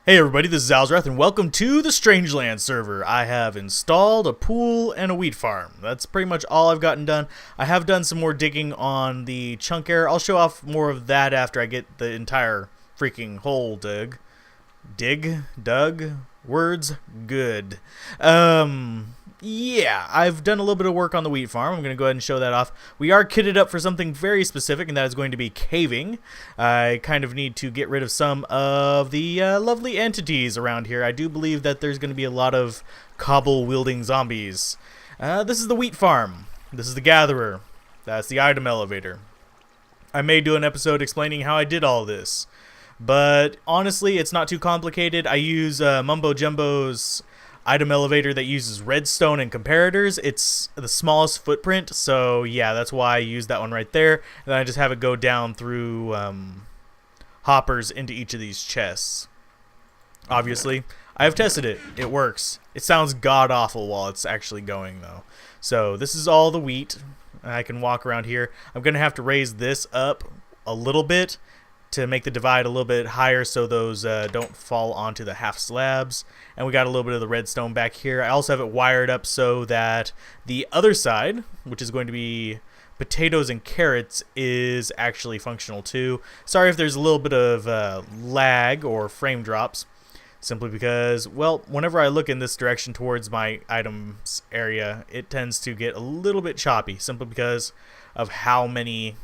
Hey everybody, this is Alzorath, and welcome to the Strangelands server. I have installed a pool and a wheat farm. That's pretty much all I've gotten done. I have done some more digging on the chunk area. I'll show off more of that after I get the entire freaking hole dug. Dug? Words? Good. Yeah, I've done a little bit of work on the wheat farm. I'm going to go ahead and show that off. We are kitted up for something very specific, and that is going to be caving. I kind of need to get rid of some of the lovely entities around here. I do believe that there's going to be a lot of cobble-wielding zombies. This is the wheat farm. This is the gatherer. That's the item elevator. I may do an episode explaining how I did all this, but honestly, it's not too complicated. I use Mumbo Jumbo's item elevator that uses redstone and comparators. It's the smallest footprint, so yeah, that's why I use that one right there. And then I just have it go down through hoppers into each of these chests. Obviously, I have tested it. It works. It sounds god-awful while it's actually going, though. So this is all the wheat. I can walk around here. I'm going to have to raise this up a little bit to make the divide a little bit higher so those don't fall onto the half slabs. And we got a little bit of the redstone back here. I also have it wired up so that the other side, which is going to be potatoes and carrots, is actually functional too. Sorry if there's a little bit of lag or frame drops, simply because, well, whenever I look in this direction towards my items area, it tends to get a little bit choppy, simply because of how many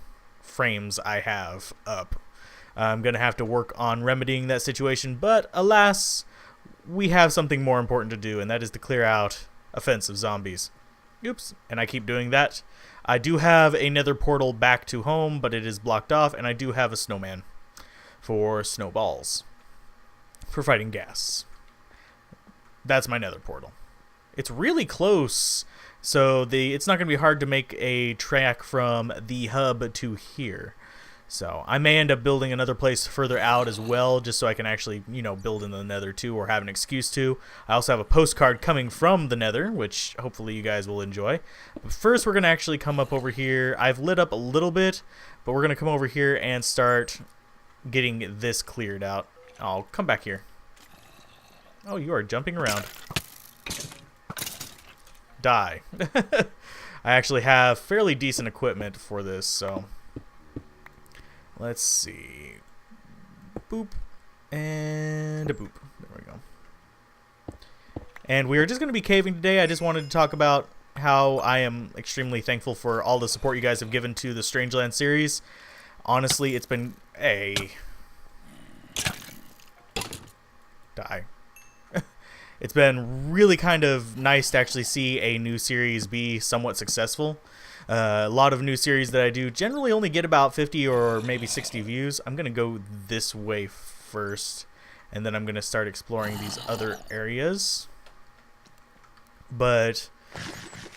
frames I have up. I'm going to have to work on remedying that situation, but alas, we have something more important to do, and that is to clear out offensive zombies. Oops, and I keep doing that. I do have a nether portal back to home, but it is blocked off, and I do have a snowman for snowballs, for fighting gas. That's my nether portal. It's really close, so it's not going to be hard to make a track from the hub to here. So I may end up building another place further out as well, just so I can actually, build in the nether too, or have an excuse to. I also have a postcard coming from the nether, which hopefully you guys will enjoy. But first we're going to actually come up over here. I've lit up a little bit, but we're going to come over here and start getting this cleared out. I'll come back here. Oh, you are jumping around. Die. I actually have fairly decent equipment for this, so let's see. Boop. And a boop. There we go. And we are just going to be caving today. I just wanted to talk about how I am extremely thankful for all the support you guys have given to the Strangelands series. Honestly, it's been Die. It's been really kind of nice to actually see a new series be somewhat successful. A lot of new series that I do generally only get about 50 or maybe 60 views. I'm going to go this way first, and then I'm going to start exploring these other areas. But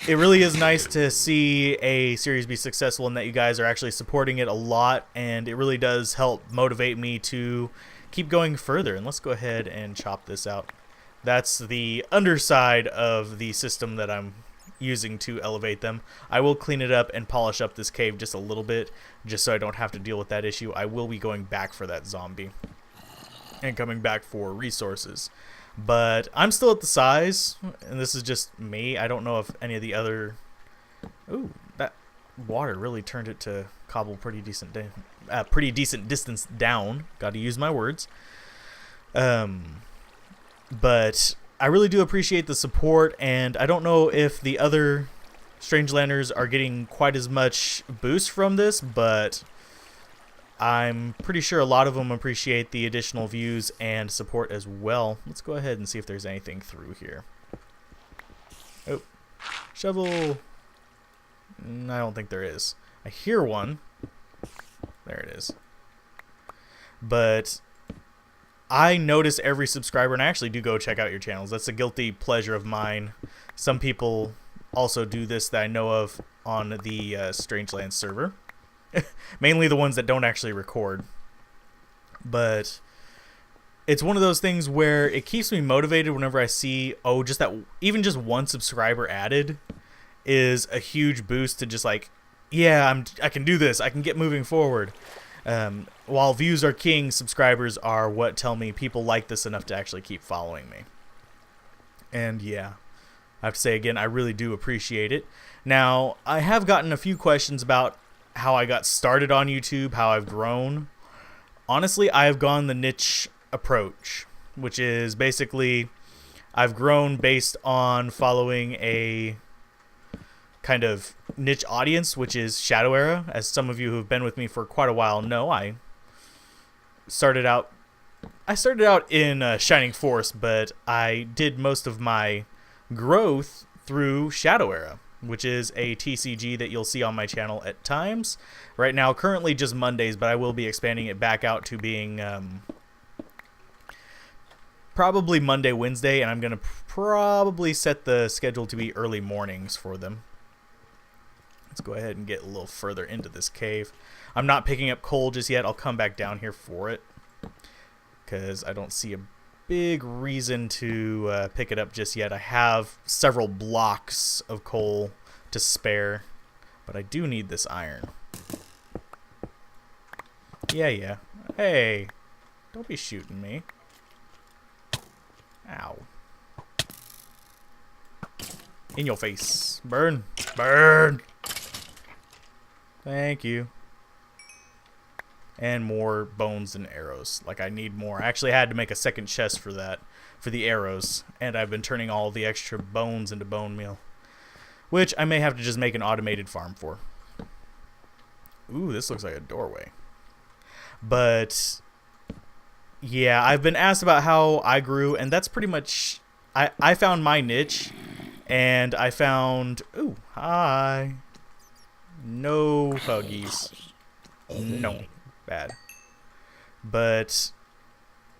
it really is nice to see a series be successful and that you guys are actually supporting it a lot, and it really does help motivate me to keep going further. And let's go ahead and chop this out. That's the underside of the system that I'm using to elevate them. I will clean it up and polish up this cave just a little bit, just so I don't have to deal with that issue. I will be going back for that zombie and coming back for resources, but I'm still at the size, and this is just me. I don't know if any of the other... Ooh, that water really turned it to cobble pretty decent distance down. Got to use my words. But I really do appreciate the support, and I don't know if the other Strangelanders are getting quite as much boost from this, but I'm pretty sure a lot of them appreciate the additional views and support as well. Let's go ahead and see if there's anything through here. Oh, shovel. I don't think there is. I hear one. There it is. But I notice every subscriber, and I actually do go check out your channels. That's a guilty pleasure of mine. Some people also do this that I know of on the Strangelands server. Mainly the ones that don't actually record. But it's one of those things where it keeps me motivated whenever I see, just that even just one subscriber added is a huge boost to just like, yeah, I can do this. I can get moving forward. While views are king, subscribers are what tell me people like this enough to actually keep following me. And yeah, I have to say again, I really do appreciate it. Now, I have gotten a few questions about how I got started on YouTube, how I've grown. Honestly, I have gone the niche approach, which is basically I've grown based on following a kind of niche audience, which is Shadow Era. As some of you who have been with me for quite a while know, I started out in Shining Force, but I did most of my growth through Shadow Era, which is a TCG that you'll see on my channel at times. Right now, currently just Mondays, but I will be expanding it back out to being probably Monday, Wednesday, and I'm going to probably set the schedule to be early mornings for them. Let's go ahead and get a little further into this cave. I'm not picking up coal just yet. I'll come back down here for it, because I don't see a big reason to pick it up just yet. I have several blocks of coal to spare, but I do need this iron. Yeah. Hey, don't be shooting me. Ow. In your face. Burn. Burn. Thank you. And more bones and arrows. Like, I need more. I actually had to make a second chest for that, for the arrows. And I've been turning all the extra bones into bone meal, which I may have to just make an automated farm for. Ooh, this looks like a doorway. But yeah, I've been asked about how I grew, and that's pretty much... I found my niche, and I found... Ooh, hi. No huggies. No. Bad. But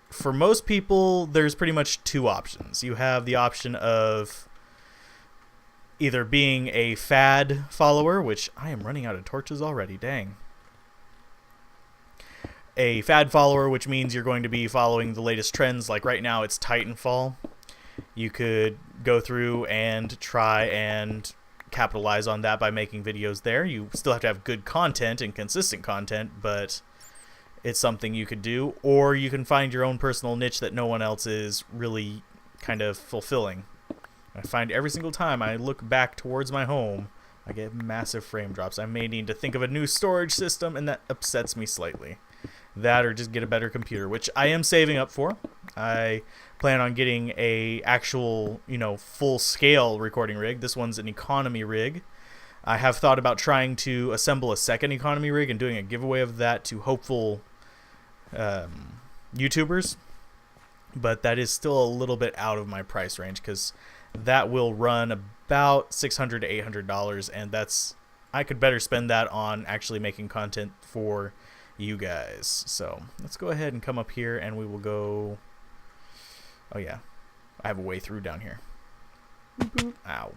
for most people, there's pretty much two options. You have the option of either being a fad follower, which I am running out of torches already, dang. A fad follower, which means you're going to be following the latest trends. Like right now, it's Titanfall. You could go through and try and capitalize on that by making videos there. You still have to have good content and consistent content, but it's something you could do. Or you can find your own personal niche that no one else is really kind of fulfilling. I find every single time I look back towards my home, I get massive frame drops. I may need to think of a new storage system, and that upsets me slightly. That or just get a better computer, which I am saving up for. I plan on getting a actual, full-scale recording rig. This one's an economy rig. I have thought about trying to assemble a second economy rig and doing a giveaway of that to hopeful YouTubers. But that is still a little bit out of my price range, because that will run about $600 to $800, and I could better spend that on actually making content for you guys. So let's go ahead and come up here, and we will go... Oh yeah, I have a way through down here. Ow.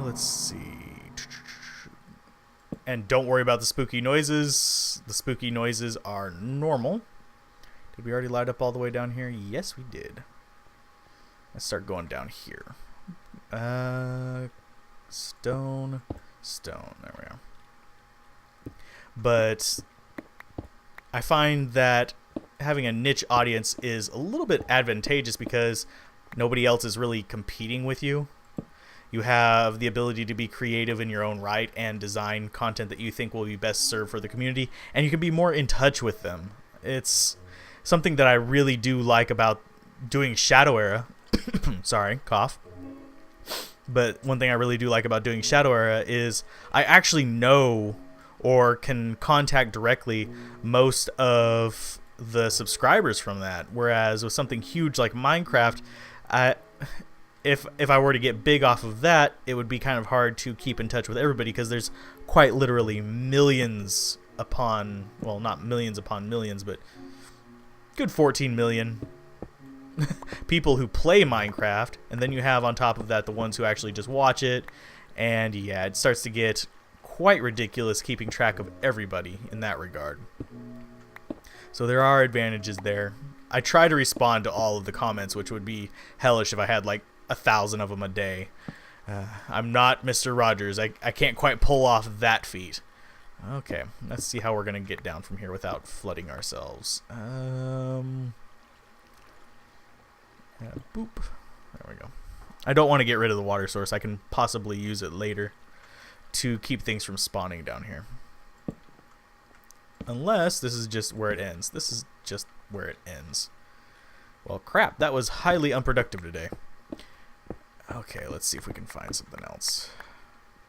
Let's see. And don't worry about the spooky noises. The spooky noises are normal. Did we already light up all the way down here? Yes, we did. Let's start going down here. Stone. There we go. But I find that having a niche audience is a little bit advantageous because nobody else is really competing with you. You have the ability to be creative in your own right and design content that you think will be best served for the community, and you can be more in touch with them. It's something that I really do like about doing Shadow Era. Sorry, cough. But one thing I really do like about doing Shadow Era is I actually know or can contact directly most of the subscribers from that. Whereas with something huge like Minecraft, if I were to get big off of that, it would be kind of hard to keep in touch with everybody, because there's quite literally millions upon, well, not millions upon millions, but good 14 million people who play Minecraft, and then you have on top of that the ones who actually just watch it, and yeah, it starts to get quite ridiculous keeping track of everybody in that regard. So there are advantages there. I try to respond to all of the comments, which would be hellish if I had like 1,000 of them a day. I'm not Mr. Rogers. I can't quite pull off that feat. Okay, let's see how we're going to get down from here without flooding ourselves. Boop. There we go. I don't want to get rid of the water source. I can possibly use it later to keep things from spawning down here. Unless this is just where it ends. This is just where it ends. Well, crap. That was highly unproductive today. Okay, let's see if we can find something else.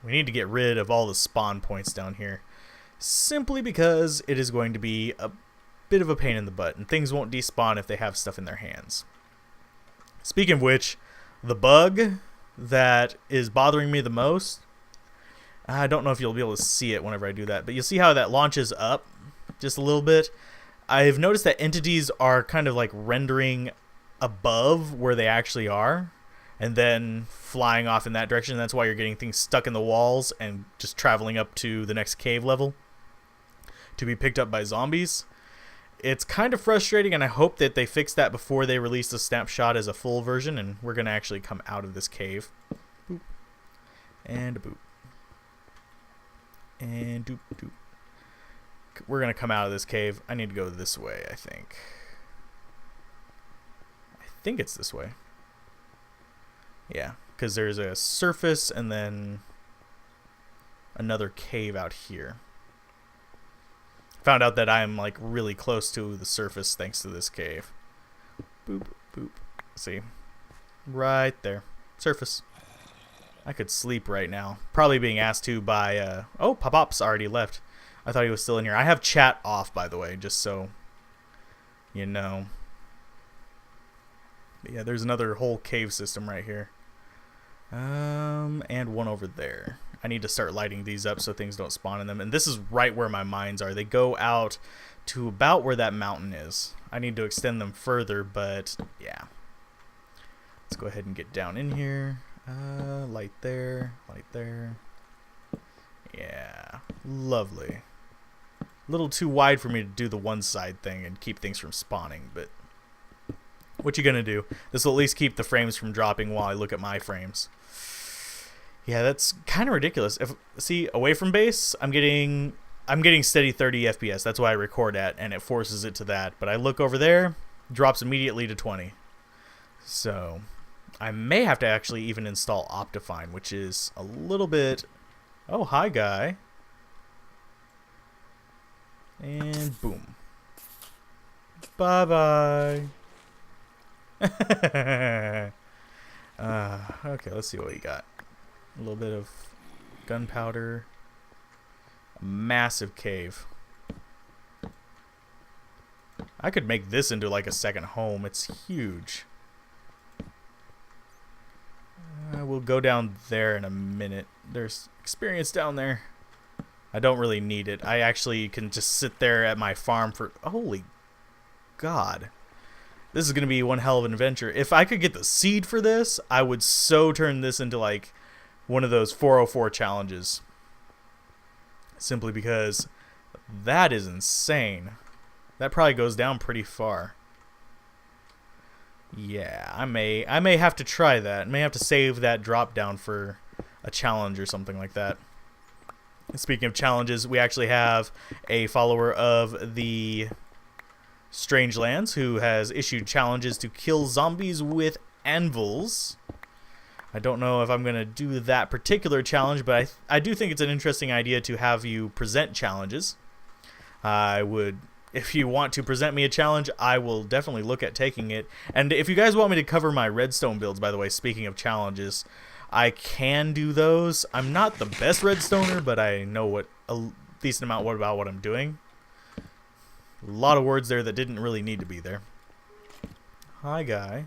We need to get rid of all the spawn points down here. Simply because it is going to be a bit of a pain in the butt. And things won't despawn if they have stuff in their hands. Speaking of which, the bug that is bothering me the most, I don't know if you'll be able to see it whenever I do that, but you'll see how that launches up just a little bit. I've noticed that entities are kind of like rendering above where they actually are and then flying off in that direction. That's why you're getting things stuck in the walls and just traveling up to the next cave level to be picked up by zombies. It's kind of frustrating, and I hope that they fix that before they release the snapshot as a full version, and we're going to actually come out of this cave. Boop. And a boop. And doop doop. We're going to come out of this cave. I need to go this way, I think. I think it's this way. Yeah, because there's a surface and then another cave out here. Found out that I'm like really close to the surface thanks to this cave. Boop, boop. See? Right there. Surface. I could sleep right now. Probably being asked to by, oh, Pop-Pop's already left. I thought he was still in here. I have chat off, by the way, just so you know. But yeah, there's another whole cave system right here. And one over there. I need to start lighting these up so things don't spawn in them. And this is right where my mines are. They go out to about where that mountain is. I need to extend them further, but yeah. Let's go ahead and get down in here. Light there. Light there. Yeah. Lovely. A little too wide for me to do the one side thing and keep things from spawning, but what you gonna do? This will at least keep the frames from dropping while I look at my frames. Yeah, that's kind of ridiculous. See, away from base, I'm getting steady 30 FPS. That's why I record at, and it forces it to that. But I look over there, drops immediately to 20. So I may have to actually even install Optifine, which is a little bit... Oh, hi, guy. And boom. Bye-bye. Okay, let's see what we got. A little bit of gunpowder. A massive cave. I could make this into like a second home. It's huge. We'll go down there in a minute. There's experience down there. I don't really need it. I actually can just sit there at my farm for... Holy God. This is going to be one hell of an adventure. If I could get the seed for this, I would so turn this into like one of those 404 challenges. Simply because that is insane. That probably goes down pretty far. Yeah, I may have to try that. I may have to save that drop down for a challenge or something like that. Speaking of challenges, we actually have a follower of the Strangelands who has issued challenges to kill zombies with anvils. I don't know if I'm going to do that particular challenge, but I do think it's an interesting idea to have you present challenges. I would, if you want to present me a challenge, I will definitely look at taking it. And if you guys want me to cover my redstone builds, by the way, speaking of challenges, I can do those. I'm not the best redstoner, but I know what a decent amount about what I'm doing. A lot of words there that didn't really need to be there. Hi, guy.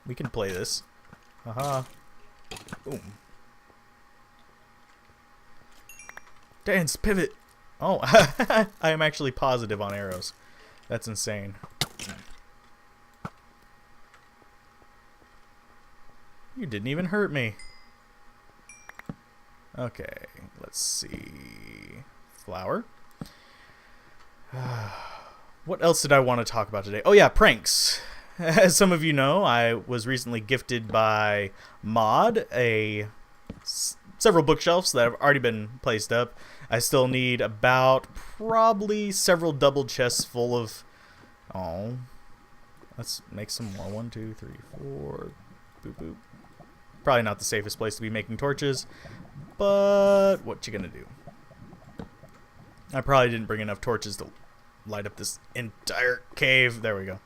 We can play this. Haha. Boom. Dance, pivot. Oh, I am actually positive on arrows. That's insane. You didn't even hurt me. Okay, let's see. Flour. What else did I want to talk about today? Oh yeah, pranks. As some of you know, I was recently gifted by Mod a several bookshelves that have already been placed up. I still need about probably several double chests full of... Oh. Let's make some more. 1, 2, 3, 4. Boop, boop. Probably not the safest place to be making torches, but what you gonna do? I probably didn't bring enough torches to light up this entire cave. There we go.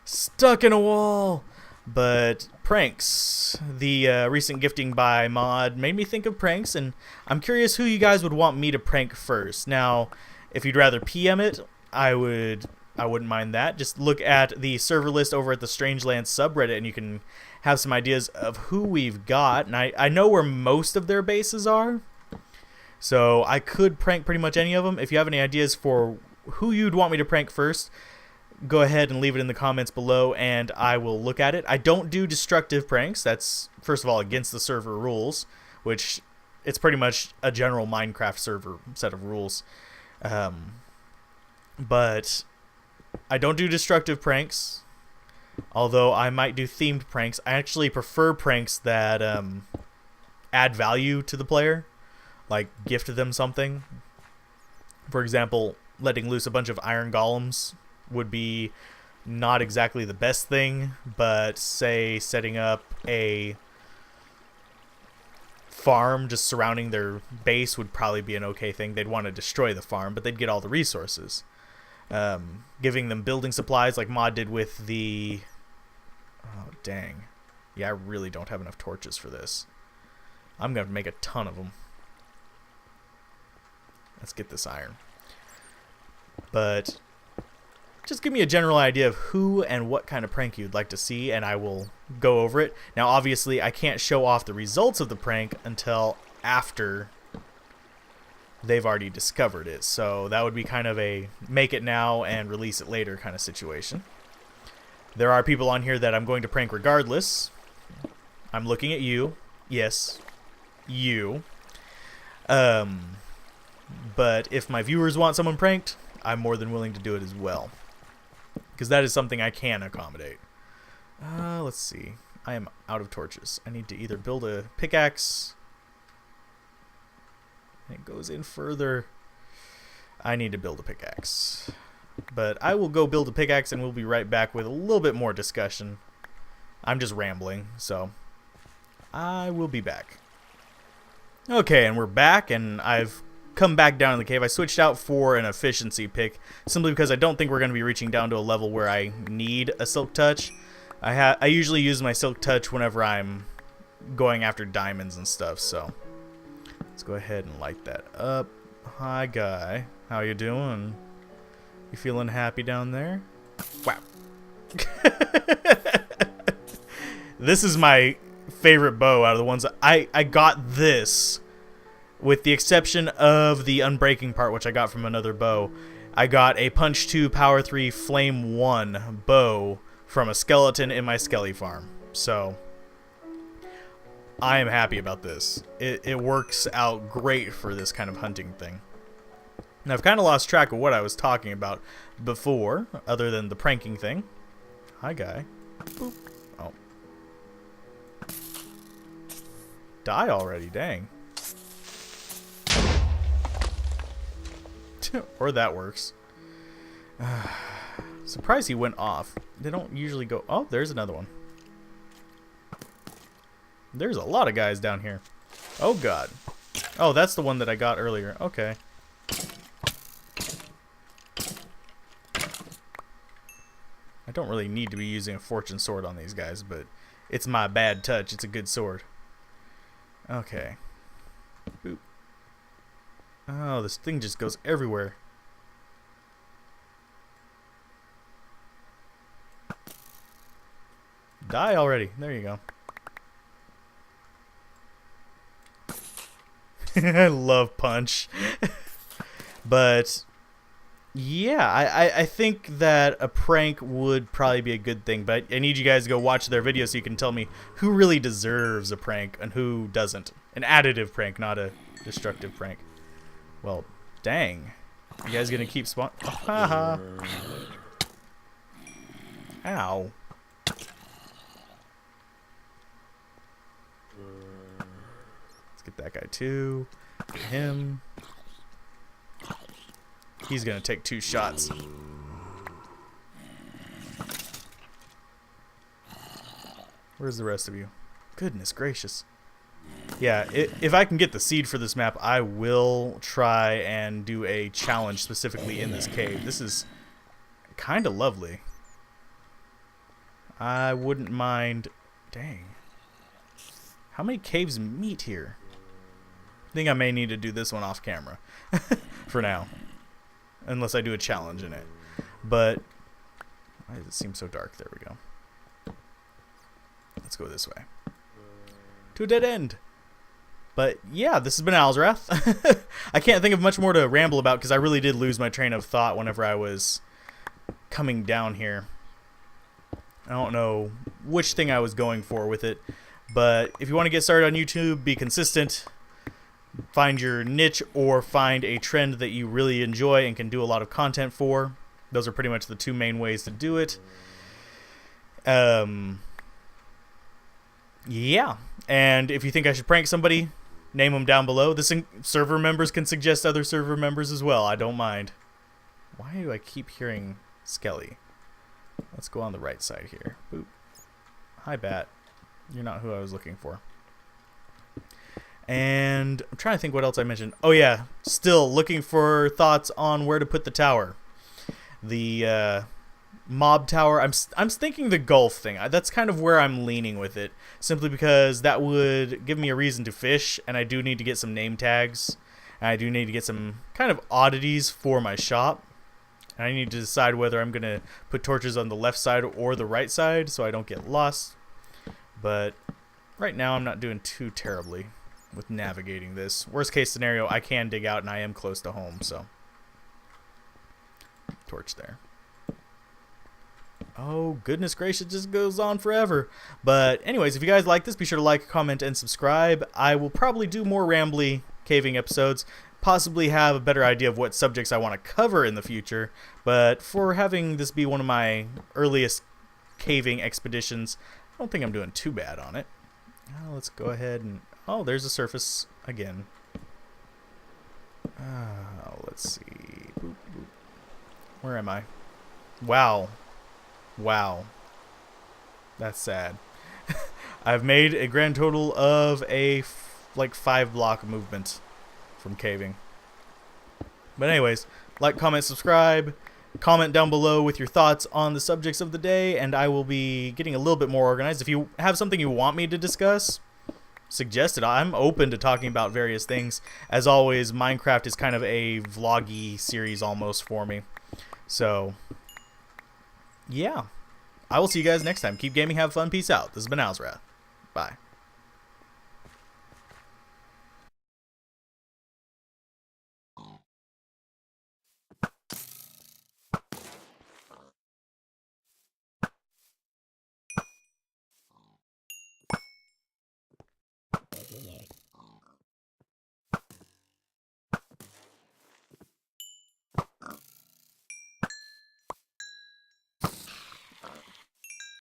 Stuck in a wall. But pranks. The recent gifting by Mod made me think of pranks, and I'm curious who you guys would want me to prank first. Now, if you'd rather PM it, I wouldn't mind that. Just look at the server list over at the Strangelands subreddit, and you can have some ideas of who we've got. And I know where most of their bases are, so I could prank pretty much any of them. If you have any ideas for who you'd want me to prank first, go ahead and leave it in the comments below, and I will look at it. I don't do destructive pranks. That's, first of all, against the server rules, which it's pretty much a general Minecraft server set of rules. But I don't do destructive pranks, although I might do themed pranks. I actually prefer pranks that add value to the player, like gift them something. For example, letting loose a bunch of iron golems would be not exactly the best thing, but say setting up a farm just surrounding their base would probably be an okay thing. They'd want to destroy the farm, but they'd get all the resources. Giving them building supplies like Mod did with the... Oh, dang. Yeah, I really don't have enough torches for this. I'm going to make a ton of them. Let's get this iron. But just give me a general idea of who and what kind of prank you'd like to see, and I will go over it. Now, obviously, I can't show off the results of the prank until after they've already discovered it. So that would be kind of a make it now and release it later kind of situation. There are people on here that I'm going to prank regardless. I'm looking at you. Yes, you. But if my viewers want someone pranked, I'm more than willing to do it as well, because that is something I can accommodate. Let's see. I am out of torches. I need to either build a pickaxe. It goes in further. I need to build a pickaxe. But I will go build a pickaxe, and we'll be right back with a little bit more discussion. I'm just rambling, so I will be back. Okay, and we're back, and I've come back down in the cave. I switched out for an efficiency pick simply because I don't think we're going to be reaching down to a level where I need a silk touch. I usually use my silk touch whenever I'm going after diamonds and stuff, so let's go ahead and light that up. Hi, guy. How you doing? You feeling happy down there? Wow. This is my favorite bow out of the ones. I got this, with the exception of the unbreaking part, which I got from another bow. I got a punch 2 power 3 flame 1 bow from a skeleton in my skelly farm. So I am happy about this. It works out great for this kind of hunting thing. Now, I've kind of lost track of what I was talking about before, other than the pranking thing. Hi, guy. Boop. Oh. Die already, dang. Or that works. Surprised he went off. They don't usually go... Oh, there's another one. There's a lot of guys down here. Oh, God. Oh, that's the one that I got earlier. Okay. I don't really need to be using a fortune sword on these guys, but it's my bad touch. It's a good sword. Okay. Boop. Oh, this thing just goes everywhere. Die already. There you go. I love punch. But yeah, I think that a prank would probably be a good thing, but I need you guys to go watch their video so you can tell me who really deserves a prank and who doesn't. An additive prank, not a destructive prank. Well, dang. You guys gonna keep spawn? Oh, haha. Ow. Get that guy too. Get him. He's gonna take 2 shots. Where's the rest of you? Goodness gracious. Yeah, if I can get the seed for this map, I will try and do a challenge specifically in this cave. This is kind of lovely. I wouldn't mind... Dang. How many caves meet here? I think I may need to do this one off camera. For now. Unless I do a challenge in it. But... why does it seem so dark? There we go. Let's go this way. To a dead end. But yeah, this has been Alzorath. I can't think of much more to ramble about because I really did lose my train of thought whenever I was coming down here. I don't know which thing I was going for with it. But if you want to get started on YouTube, be consistent. Find your niche or find a trend that you really enjoy and can do a lot of content for. Those are pretty much the 2 main ways to do it. Yeah, and if you think I should prank somebody, name them down below. Server members can suggest other server members as well. I don't mind. Why do I keep hearing Skelly? Let's go on the right side here. Boop. Hi, Bat. You're not who I was looking for. And I'm trying to think what else I mentioned. Oh yeah, still looking for thoughts on where to put the tower. The mob tower. I'm thinking the golf thing. That's kind of where I'm leaning with it, simply because that would give me a reason to fish, and I do need to get some name tags, and I do need to get some kind of oddities for my shop, and I need to decide whether I'm gonna put torches on the left side or the right side so I don't get lost. But right now I'm not doing too terribly with navigating this. Worst case scenario, I can dig out and I am close to home, so torch there. Oh, goodness gracious, it just goes on forever. But anyways, if you guys like this, be sure to like, comment, and subscribe. I will probably do more rambly caving episodes, possibly have a better idea of what subjects I want to cover in the future. But for having this be one of my earliest caving expeditions, I don't think I'm doing too bad on it. Let's go ahead and... oh, there's a surface again. Let's see. Boop, boop. Where am I? Wow. Wow. That's sad. I've made a grand total of a like 5 block movement from caving. But anyways, like, comment, subscribe. Comment down below with your thoughts on the subjects of the day, and I will be getting a little bit more organized. If you have something you want me to discuss, suggest it. I'm open to talking about various things. As always, Minecraft is kind of a vloggy series almost for me. So... yeah, I will see you guys next time. Keep gaming, have fun, peace out. This has been Alzorath. Bye.